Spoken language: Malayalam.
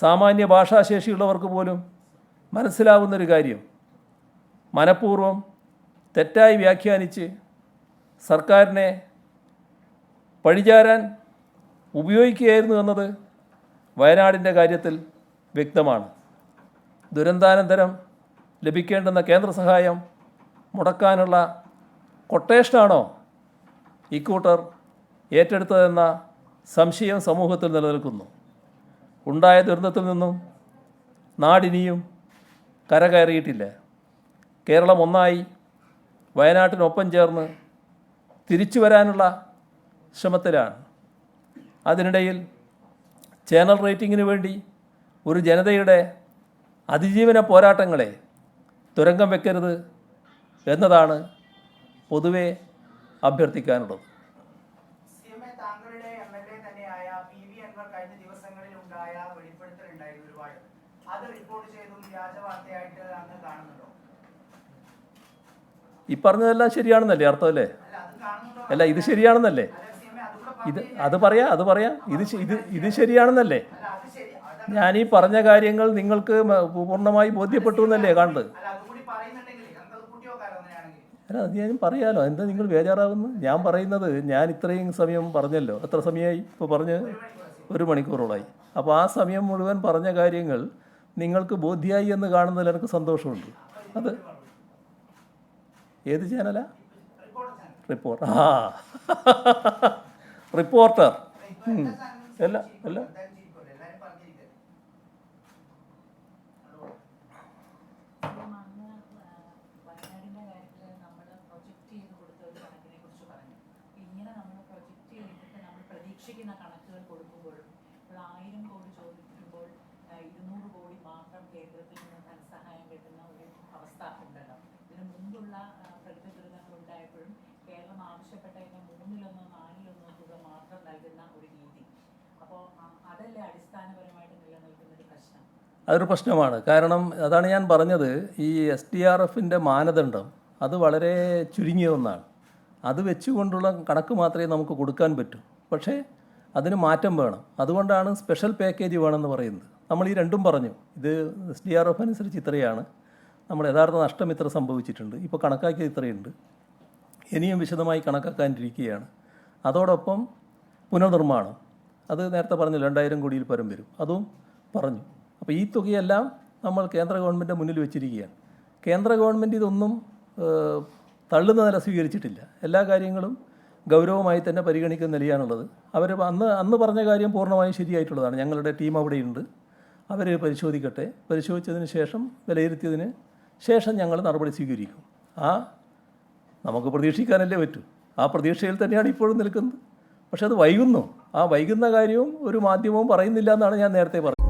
സാമാന്യ ഭാഷാശേഷിയുള്ളവർക്ക് പോലും മനസ്സിലാവുന്നൊരു കാര്യം മനഃപൂർവ്വം തെറ്റായി വ്യാഖ്യാനിച്ച് സർക്കാരിനെ പഴിചാരാൻ ഉപയോഗിക്കുകയായിരുന്നു എന്നത് വയനാടിൻ്റെ കാര്യത്തിൽ വ്യക്തമാണ്. ദുരന്താനന്തരം ലഭിക്കേണ്ടുന്ന കേന്ദ്ര സഹായം മുടക്കാനുള്ള കൊട്ടേഷനാണോ ഇക്കൂട്ടർ ഏറ്റെടുത്തതെന്ന സംശയം സമൂഹത്തിൽ നിലനിൽക്കുന്നു. ഉണ്ടായ ദുരന്തത്തിൽ നിന്നും നാടിനിയും കരകയറിയിട്ടില്ല. കേരളം ഒന്നായി വയനാട്ടിനൊപ്പം ചേർന്ന് തിരിച്ചു വരാനുള്ള ശ്രമത്തിലാണ്. അതിനിടയിൽ ചാനൽ റേറ്റിങ്ങിന് വേണ്ടി ഒരു ജനതയുടെ അതിജീവന പോരാട്ടങ്ങളെ തുരങ്കം വെക്കരുത് എന്നതാണ് പൊതുവെ അഭ്യർത്ഥിക്കാനുള്ളത്. ഈ പറഞ്ഞതെല്ലാം ശരിയാണെന്നല്ലേ അർത്ഥമല്ലേ? അല്ല, ഇത് ശരിയാണെന്നല്ലേ? അത് പറയാം ഇത് ശരിയാണെന്നല്ലേ? ഞാനീ പറഞ്ഞ കാര്യങ്ങൾ നിങ്ങൾക്ക് പൂർണ്ണമായി ബോധ്യപ്പെട്ടു എന്നല്ലേ കാണുന്നത്? അല്ല, അത് ഞാൻ പറയാലോ. എന്താ നിങ്ങൾ ബേജാറാവുന്നു? ഞാൻ പറയുന്നത്, ഞാൻ ഇത്രയും സമയം പറഞ്ഞല്ലോ. എത്ര സമയമായി ഇപ്പോൾ പറഞ്ഞ്? 1 മണിക്കൂറോളായി. അപ്പോൾ ആ സമയം മുഴുവൻ പറഞ്ഞ കാര്യങ്ങൾ നിങ്ങൾക്ക് ബോധ്യമായി എന്ന് കാണുന്നതിൽ എനിക്ക് സന്തോഷമുണ്ട്. അത് ഏത് ചാനലാ? റിപ്പോർട്ടർ. റിപ്പോർട്ടർ അല്ല പ്രതീക്ഷിക്കുന്ന കണക്കുകൾ കൊടുക്കുമ്പോഴും 1000 കോടി ചോദിക്കുമ്പോൾ 200 കോടി മാത്രം കേന്ദ്രത്തിൽ നിന്ന് ധനസഹായം കിട്ടുന്ന ഒരു അവസ്ഥ ഉണ്ടല്ലോ. ഇതിനു മുമ്പുള്ള പ്രകൃതി ദുരന്തങ്ങൾ ഉണ്ടായപ്പോഴും കേരളം ആവശ്യപ്പെട്ടതിന് 3-1 4-1 തുക മാത്രം നൽകുന്ന ഒരു രീതി. അപ്പോൾ അതല്ലേ അടിസ്ഥാനപരമായിട്ട് നിലനിൽക്കുന്ന ഒരു പ്രശ്നം? അതൊരു പ്രശ്നമാണ്. കാരണം അതാണ് ഞാൻ പറഞ്ഞത്, ഈ SDRFൻ്റെ മാനദണ്ഡം അത് വളരെ ചുരുങ്ങിയ ഒന്നാണ്. അത് വെച്ചുകൊണ്ടുള്ള കണക്ക് മാത്രമേ നമുക്ക് കൊടുക്കാൻ പറ്റൂ. പക്ഷേ അതിന് മാറ്റം വേണം. അതുകൊണ്ടാണ് സ്പെഷ്യൽ പാക്കേജ് വേണമെന്ന് പറയുന്നത്. നമ്മൾ ഈ രണ്ടും പറഞ്ഞു. ഇത് SDRF അനുസരിച്ച് ഇത്രയാണ്, നമ്മൾ യഥാർത്ഥ നഷ്ടം ഇത്ര സംഭവിച്ചിട്ടുണ്ട്, ഇപ്പോൾ കണക്കാക്കിയത് ഇത്രയുണ്ട്, ഇനിയും വിശദമായി കണക്കാക്കാനിരിക്കുകയാണ്. അതോടൊപ്പം പുനർനിർമ്മാണം, അത് നേരത്തെ പറഞ്ഞു 2000 കോടിയിൽ പരം വരും, അതും പറഞ്ഞു. അപ്പോൾ ഈ തുകയെല്ലാം നമ്മൾ കേന്ദ്ര ഗവൺമെൻറ് മുന്നിൽ വെച്ചിരിക്കുകയാണ്. കേന്ദ്ര ഗവൺമെൻറ് ഇതൊന്നും തള്ളുന്ന നില സ്വീകരിച്ചിട്ടില്ല. എല്ലാ കാര്യങ്ങളും ഗൗരവമായി തന്നെ പരിഗണിക്കുന്ന നിലയാണുള്ളത്. അവർ അന്ന് പറഞ്ഞ കാര്യം പൂർണ്ണമായും ശരിയായിട്ടുള്ളതാണ്. ഞങ്ങളുടെ ടീം അവിടെയുണ്ട്, അവർ പരിശോധിക്കട്ടെ. പരിശോധിച്ചതിന് ശേഷം വിലയിരുത്തിയതിന് ശേഷം ഞങ്ങൾ നടപടി സ്വീകരിക്കും. നമുക്ക് പ്രതീക്ഷിക്കാനല്ലേ പറ്റൂ. ആ പ്രതീക്ഷയിൽ തന്നെയാണ് ഇപ്പോഴും നിൽക്കുന്നത്. പക്ഷെ അത് വൈകുന്നു. ആ വൈകുന്ന കാര്യവും ഒരു മാധ്യമവും പറയുന്നില്ല എന്നാണ് ഞാൻ നേരത്തെ പറഞ്ഞത്.